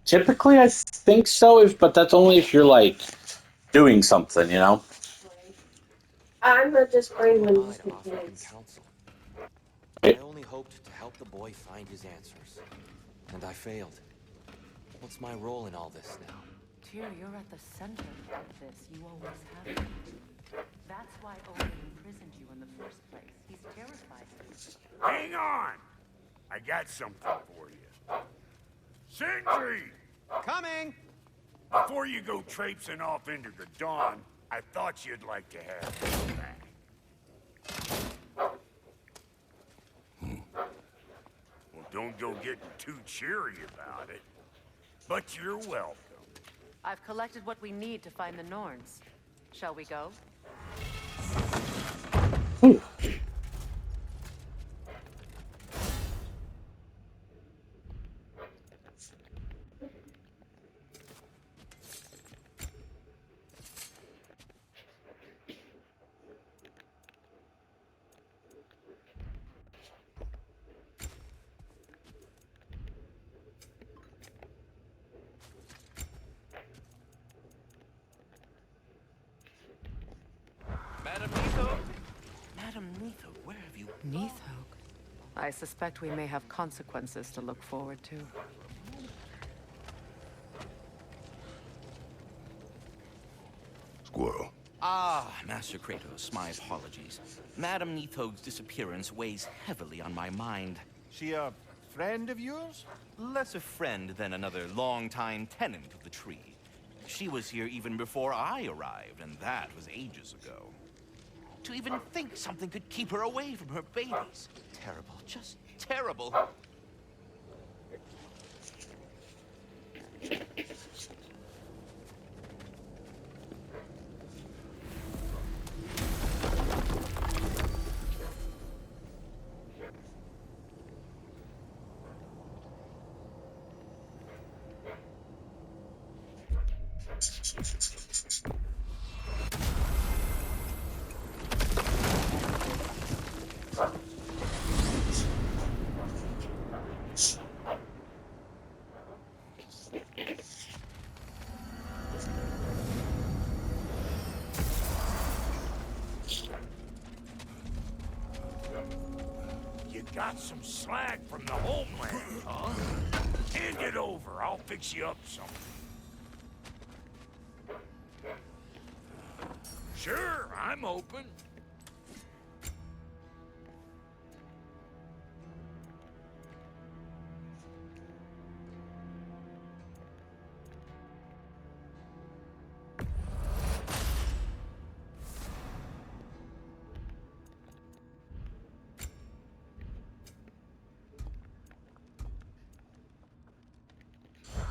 Typically, I think so, but that's only if you're like doing something, you know. I'm not just praying when Am I this to offer him begins. counsel? I Right? only hoped to help the boy find his answers. And I failed. What's my role in all this now? Tyr, you're at the center of this. You always have been. That's why Odin imprisoned you in the first place. He's terrified of you. Hang on! I got something for you. Sentry! Coming! Before you go traipsing off into the dawn, I thought you'd like to have this back. Well, don't go getting too cheery about it. But you're welcome. I've collected what we need to find the Norns. Shall we go? Ooh. Madam Neathog? Madam Neathog, where have you... Neathog. I suspect we may have consequences to look forward to. Squirrel. Ah, Master Kratos, my apologies. Madam Neathog's disappearance weighs heavily on my mind. She a friend of yours? Less a friend than another longtime tenant of the tree. She was here even before I arrived, and that was ages ago. To even think something could keep her away from her babies. Terrible, just terrible. You got some slag from the homeland, huh? Hand it over. I'll fix you up something. Sure, I'm open.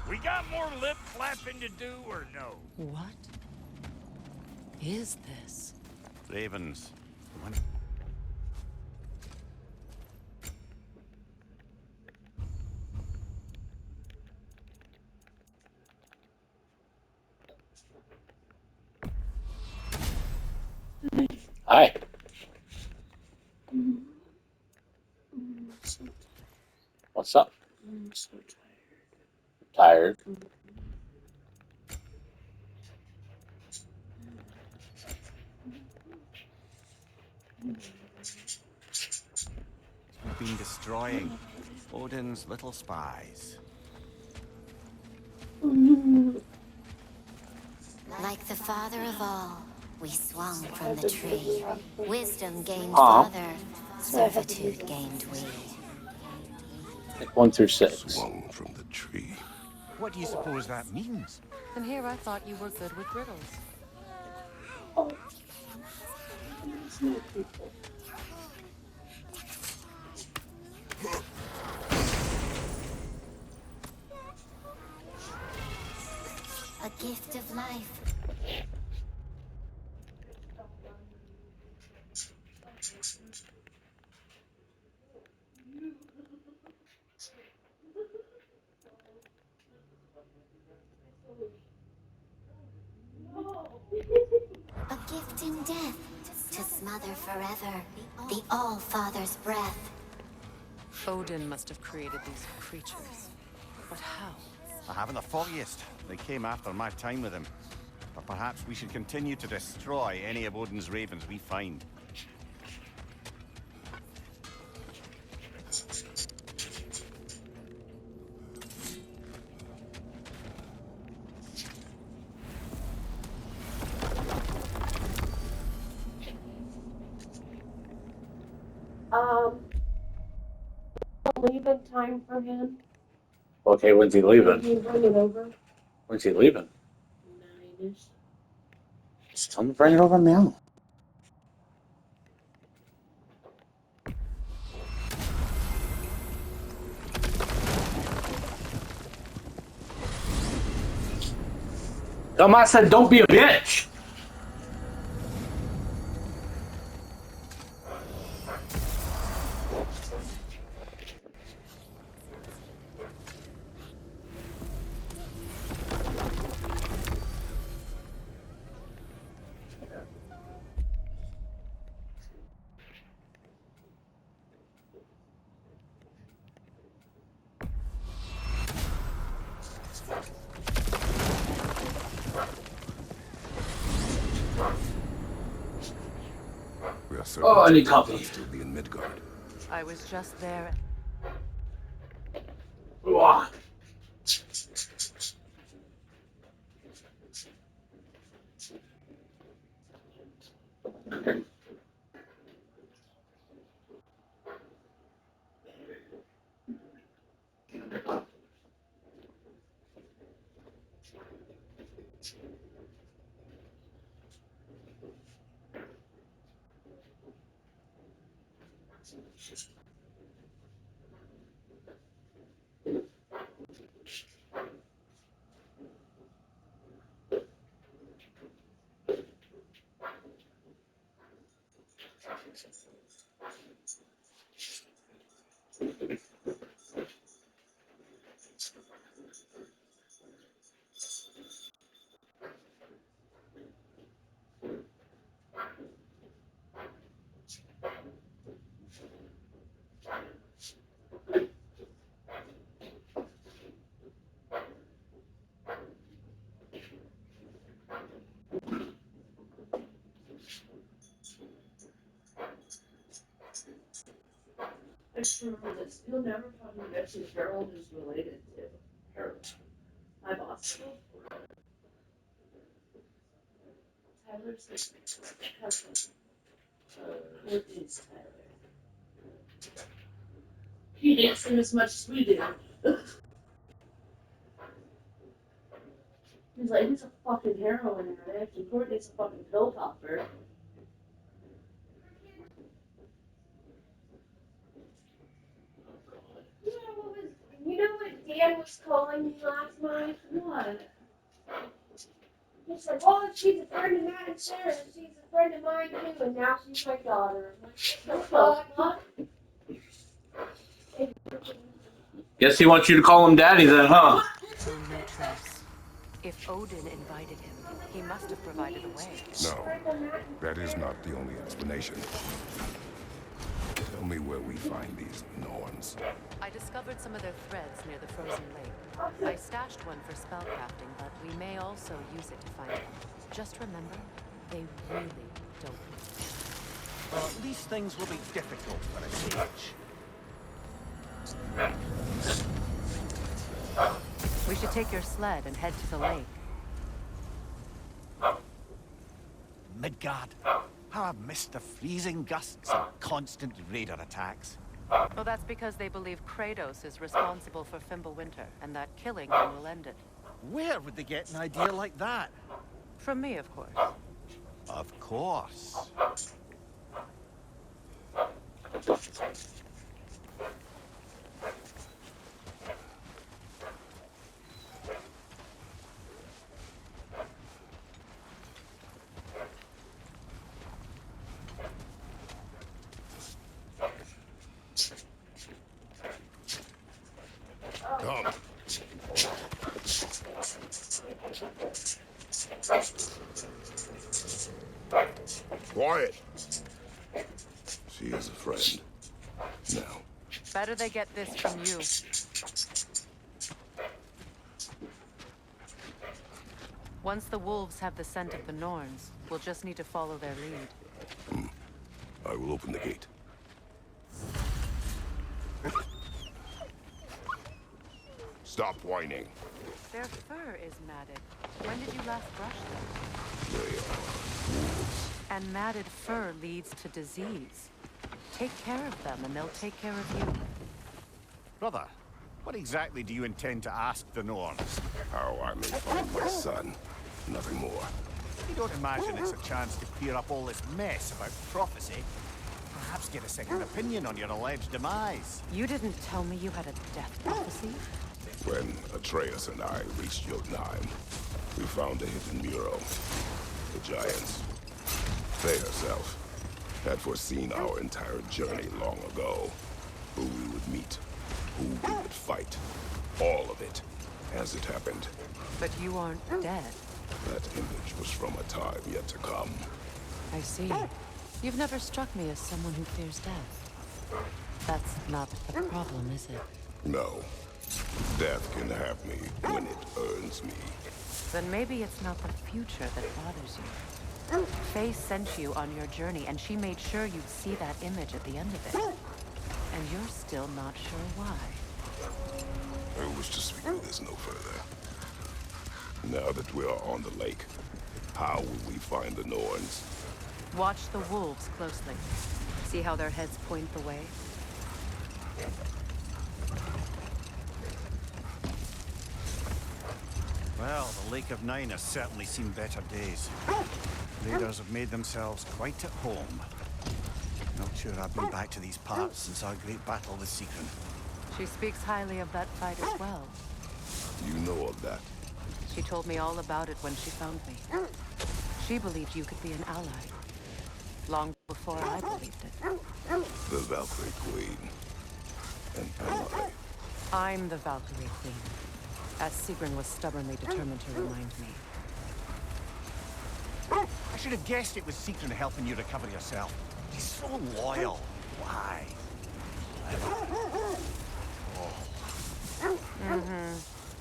We got more lip flapping to do or no? What is this? Ravens. Hi. What's up? I'm so Tired. We've been destroying Odin's little spies. tired. Like the father of all, we swung from the tree. Wisdom gained Aw. father, servitude gained we. Like 1 through 6. Swung from the tree. What do you suppose that means? And here I thought you were good with riddles. Oh. There's no people. A gift of life. A gift in death, to smother forever the All-Father's breath. Odin must have created these creatures. But how? I haven't the foggiest. They came after my time with him. But perhaps we should continue to destroy any of Odin's ravens we find. Leaving time for him. Okay, when's he Can leaving? you bring it over? When's he leaving? 9-ish. Just tell him to bring it over now. Tell him I said don't be a bitch. We are Oh, I need certain coffee. to still be in Midgard. I was just there. Ooh. I just remember this. You'll never fucking guess who Gerald is related to. Harold. My boss. Tyler's cousin. What is Tyler? He hates him as much as we do. He's like, he's a fucking heroin addict, and Courtney's a fucking pill popper. You know what Dan was calling me last night? What? He said, oh, she's a friend of mine and Sarah, she's a friend of mine too, and now she's my daughter. I'm like, what the fuck? Guess he wants you to call him daddy then, huh? Oh, no trace. If Odin invited him, he must have provided a way. No, that is not the only explanation. Tell me where we find these Norns. I discovered some of their threads near the frozen lake. I stashed one for spellcrafting, but we may also use it to find them. Just remember, they really don't. Well, these things will be difficult for a sage. We should take your sled and head to the lake. Midgard. How I've missed the freezing gusts and constant raider attacks. Well, that's because they believe Kratos is responsible for Fimbulwinter, and that killing him will end it. Where would they get an idea like that? From me, of course. Of course. Come. Quiet. She is a friend. Now. Better they get this from you. Once the wolves have the scent of the Norns, we'll just need to follow their lead. I will open the gate. Stop whining. Their fur is matted. When did you last brush them? They are wolves. And matted fur leads to disease. Take care of them, and they'll take care of you. Brother, what exactly do you intend to ask the Norns? How I may find my son. Nothing more. You don't imagine it's a chance to clear up all this mess about prophecy? Perhaps get a second opinion on your alleged demise. You didn't tell me you had a death prophecy? When Atreus and I reached Jotunheim, we found a hidden mural. The giants, they herself, had foreseen our entire journey long ago. Who we would meet, who we would fight. All of it, as it happened. But you aren't dead. That image was from a time yet to come. I see. You've never struck me as someone who fears death. That's not the problem, is it? No. Death can have me when it earns me. Then maybe it's not the future that bothers you. Faye sent you on your journey, and she made sure you'd see that image at the end of it. And you're still not sure why. I wish to speak of this no further. Now that we are on the lake, how will we find the Norns? Watch the wolves closely. See how their heads point the way? Well, the Lake of Nine has certainly seen better days. Raiders have made themselves quite at home. Not sure I've been back to these parts since our great battle with Sigrun. She speaks highly of that fight as well. You know of that? She told me all about it when she found me. She believed you could be an ally. Long before I believed it. The Valkyrie Queen. And ally. I'm the Valkyrie Queen. As Sigrun was stubbornly determined to remind me. I should have guessed it was Sigrun helping you recover yourself. He's so loyal. Why?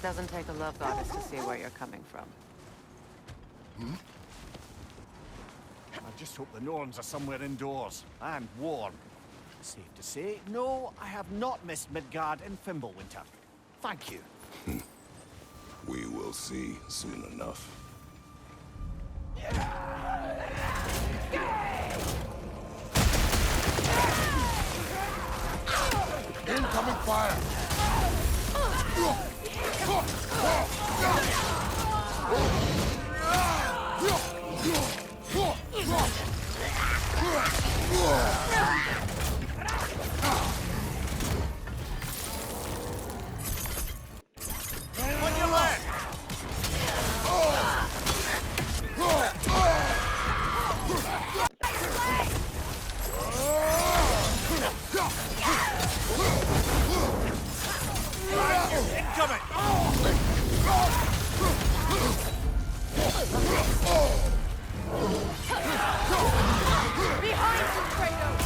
Doesn't take a love goddess to see where you're coming from. I just hope the Norns are somewhere indoors and warm. Safe to say, no, I have not missed Midgard in Fimbulwinter. Thank you. We will see soon enough. Incoming fire! On your left! Incoming! Behind you, Kratos!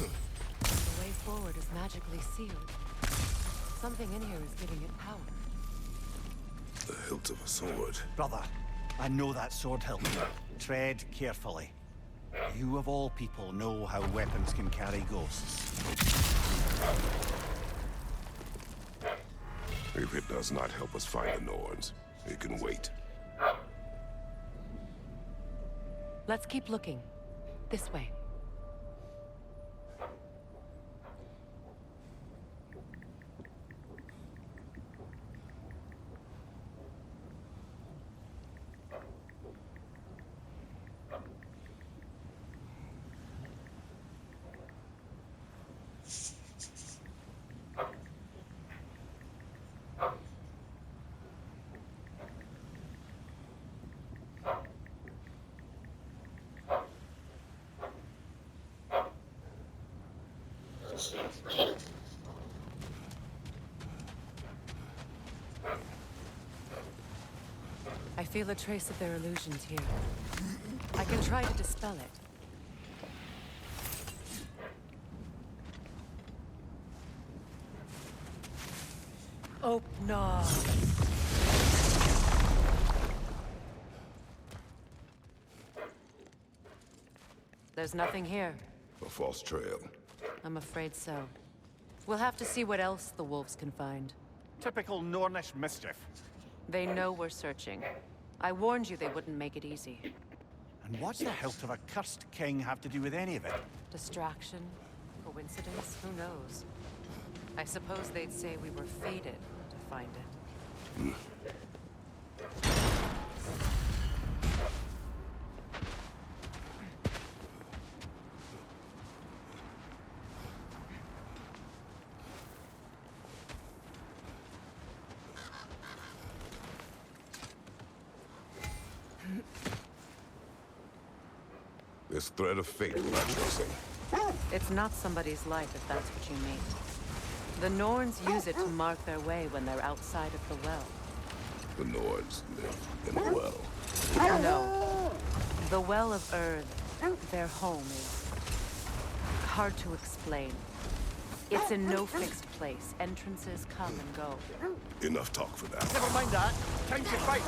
The way forward is magically sealed. Something in here is giving it power. The hilt of a sword. Brother, I know that sword hilt. Tread carefully. You of all people know how weapons can carry ghosts. If it does not help us find the Norns, it can wait. Let's keep looking. This way. I feel a trace of their illusions here. I can try to dispel it. Oh, no. There's nothing here. A false trail. I'm afraid so. We'll have to see what else the wolves can find. Typical Nornish mischief. They know we're searching. I warned you they wouldn't make it easy. And what's the hilt of a cursed king have to do with any of it? Distraction? Coincidence? Who knows? I suppose they'd say we were fated to find it. This thread of fate we're not tracing. It's not somebody's life, if that's what you mean. The Norns use it to mark their way when they're outside of the well. The Nords live in a well. No. The Well of Earth, their home, is hard to explain. It's in no fixed place. Entrances come and go. Enough talk for that. Never mind that. Time to fight.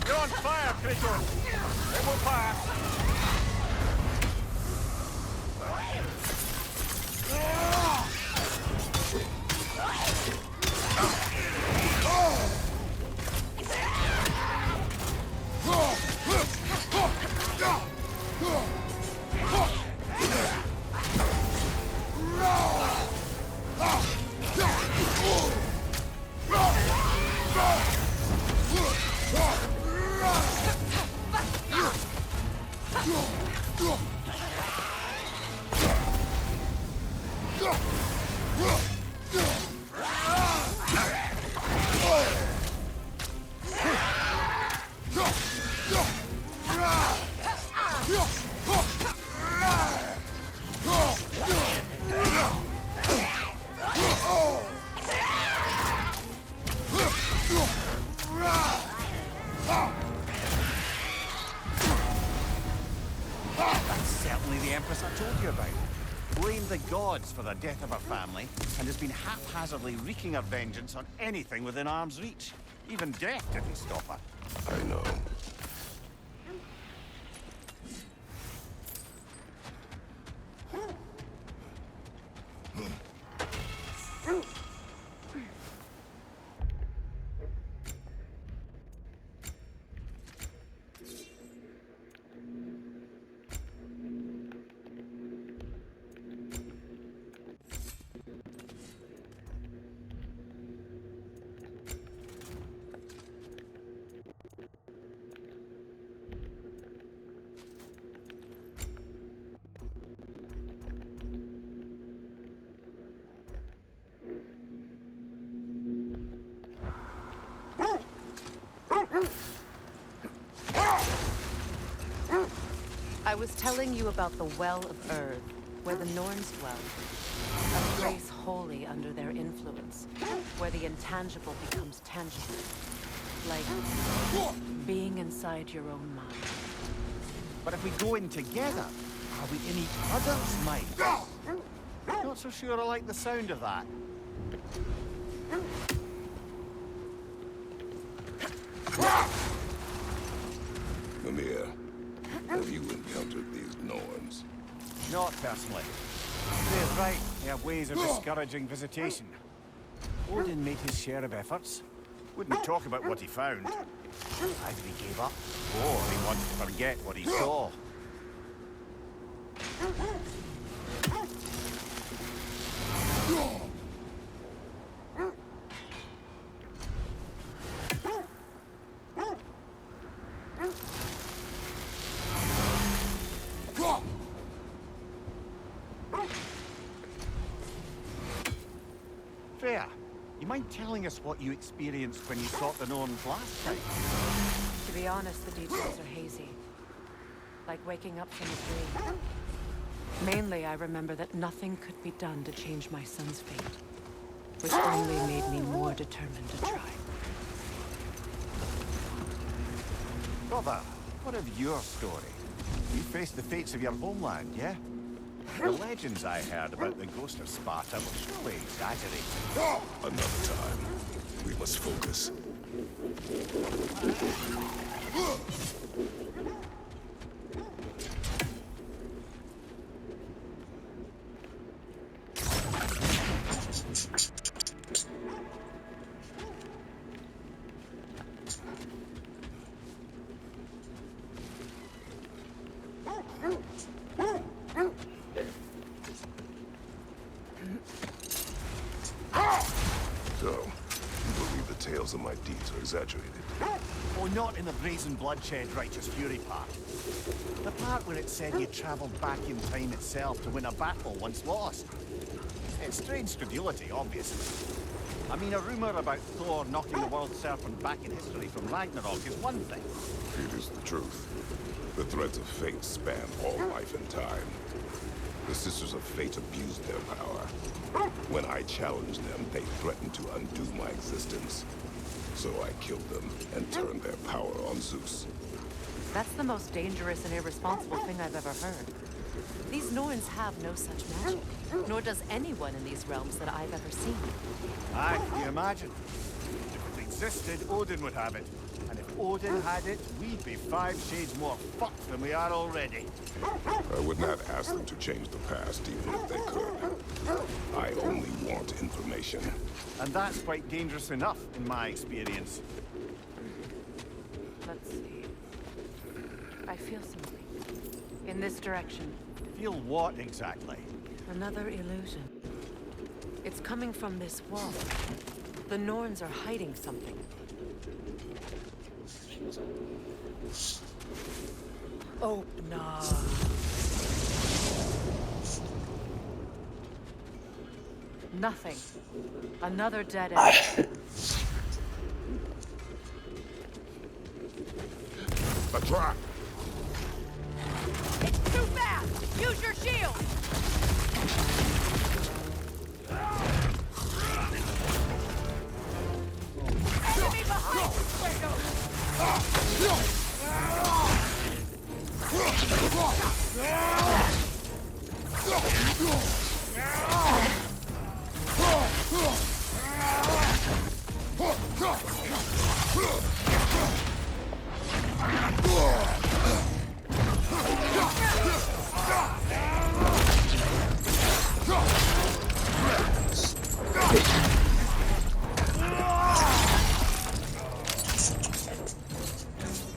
You're on fire, Kratos! It will pass! Blamed the gods for the death of her family, and has been haphazardly wreaking her vengeance on anything within arm's reach. Even death didn't stop her. I know. I was telling you about the Well of Earth, where the Norns dwell. A place wholly under their influence, where the intangible becomes tangible. Like being inside your own mind. But if we go in together, are we in each other's minds? Not so sure I like the sound of that. Mimir, have you encountered these Norns? Not personally. They're right. They have ways of discouraging visitation. Odin made his share of efforts. Wouldn't talk about what he found. Either he gave up, or he wanted to forget what he saw. Freya, you mind telling us what you experienced when you sought the Norns last time? To be honest, the details are hazy. Like waking up from a dream. Mainly, I remember that nothing could be done to change my son's fate. Which only made me more determined to try. Brother, what of your story? You faced the fates of your homeland, yeah? The legends I heard about the ghost of Sparta were surely exaggerated. Another time. We must focus. So, you believe the tales of my deeds are exaggerated? Oh, not in the brazen bloodshed righteous fury part. The part where it said you travelled back in time itself to win a battle once lost. It's strange credulity, obviously. I mean, a rumour about Thor knocking the world serpent back in history from Ragnarok is one thing. It is the truth. The threads of fate span all life and time. The Sisters of Fate abused their power. When I challenged them, they threatened to undo my existence. So I killed them and turned their power on Zeus. That's the most dangerous and irresponsible thing I've ever heard. These Norns have no such magic, nor does anyone in these realms that I've ever seen. Aye, can you imagine? If it existed, Odin would have it. And if Odin had it, we'd be 5 shades more fucked than we are already. I would not ask them to change the past, even if they could. I only want information. And that's quite dangerous enough, in my experience. Let's see. I feel something. In this direction. Feel what, exactly? Another illusion. It's coming from this wall. The Norns are hiding something. Oh, no. Nothing. Another dead end. A trap! It's too fast! Use your shield! Enemy behind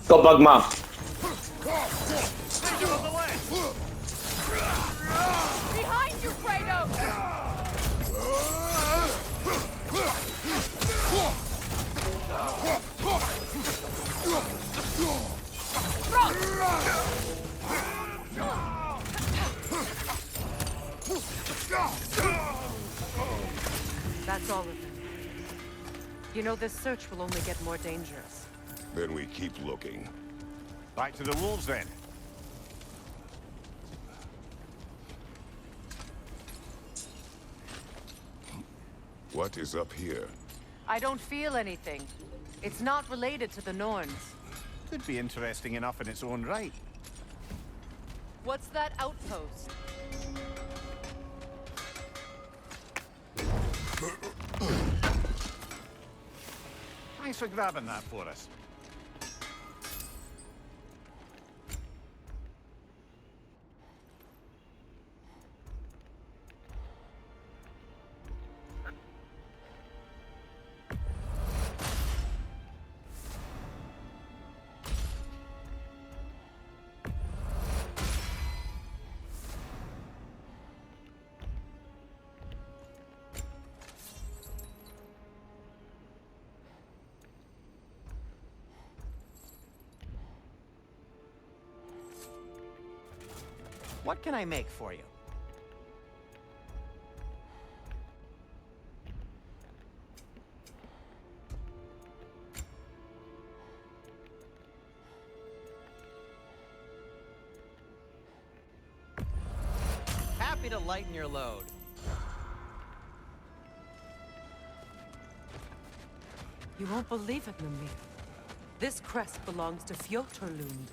Go bug mom. Behind you, Kratos! That's all of them. You know, this search will only get more dangerous. Then we keep looking. Back to the wolves, then. What is up here? I don't feel anything. It's not related to the Norns. Could be interesting enough in its own right. What's that outpost? Thanks for grabbing that for us. What can I make for you? Happy to lighten your load. You won't believe it, Mimir. This crest belongs to Fjotorlund.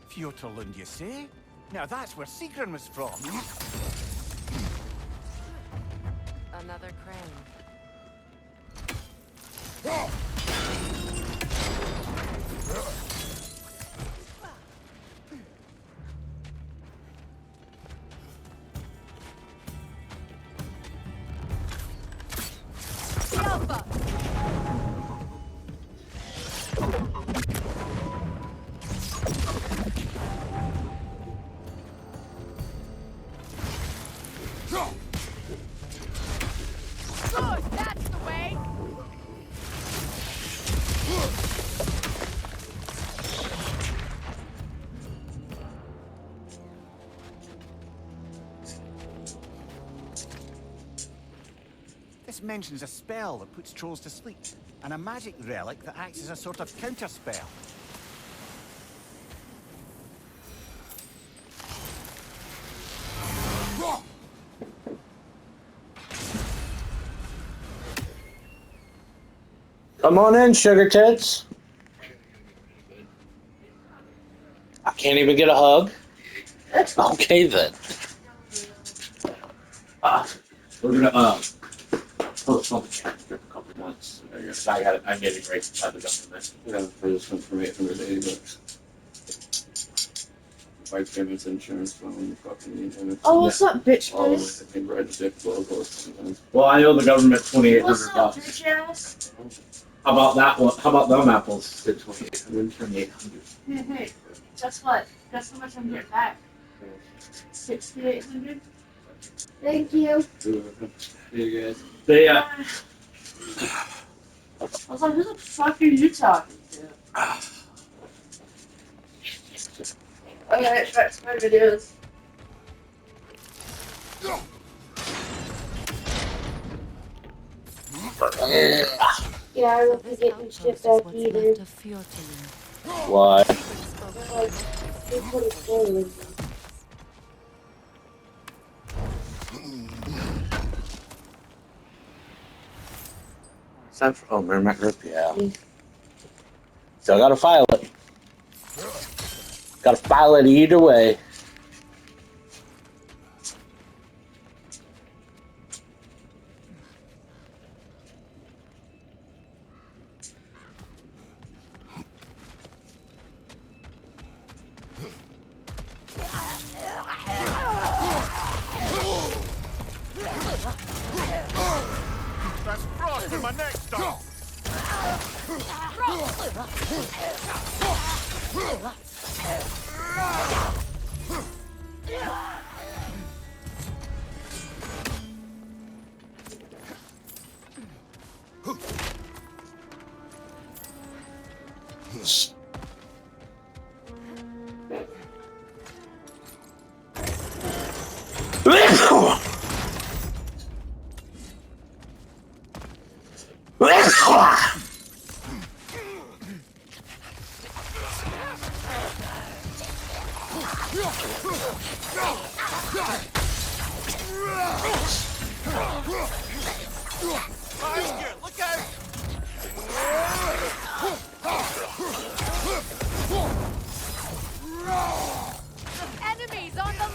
Fjotorlund, you say? Now that's where Sigrun was from. Another crane. Alpha! Good, that's the way! This mentions a spell that puts trolls to sleep, and a magic relic that acts as a sort of counter-spell. Come on in, sugar tits. I can't even get a hug. Okay then. We're gonna postpone the chapter a couple months. I made a great by the government. Yeah, for this one for $880. Bike payments, insurance, phone, fucking internet. Oh, what's up, bitch All of ass? it. I think we're at the dick logo sometimes. Well, I owe the government What's $2,800. up, bitch ass? How about that one? How about them apples? Did 2,800. Hey, guess what? Guess how much I'm getting back? 6,800. Thank you. See you guys. They I was like, who the fuck are you talking to? Okay, back to my videos. Yeah, I So won't be this getting outpost shit is back what's either. left of Fjotorlund. why? Like, it's what it's going. Is that for Merrimack Group? Yeah. Still gotta file it. Gotta file it either way. That's frost in my neck, dog! Look out! Enemies on the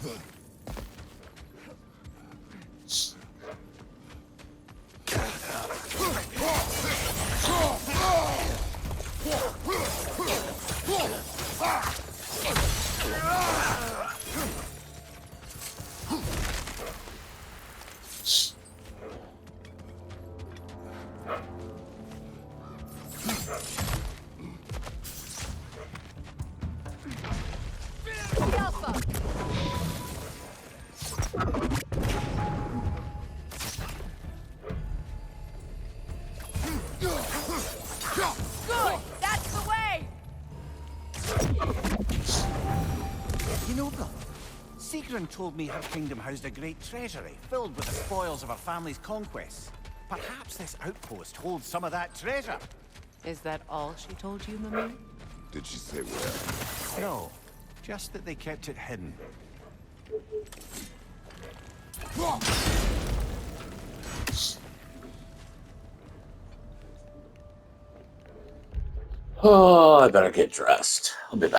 You know, brother, Sigrun told me her kingdom housed a great treasury filled with the spoils of her family's conquests. Perhaps this outpost holds some of that treasure. Is that all she told you, Mimir? Did she say where? No, just that they kept it hidden. Oh, I better get dressed. I'll be back.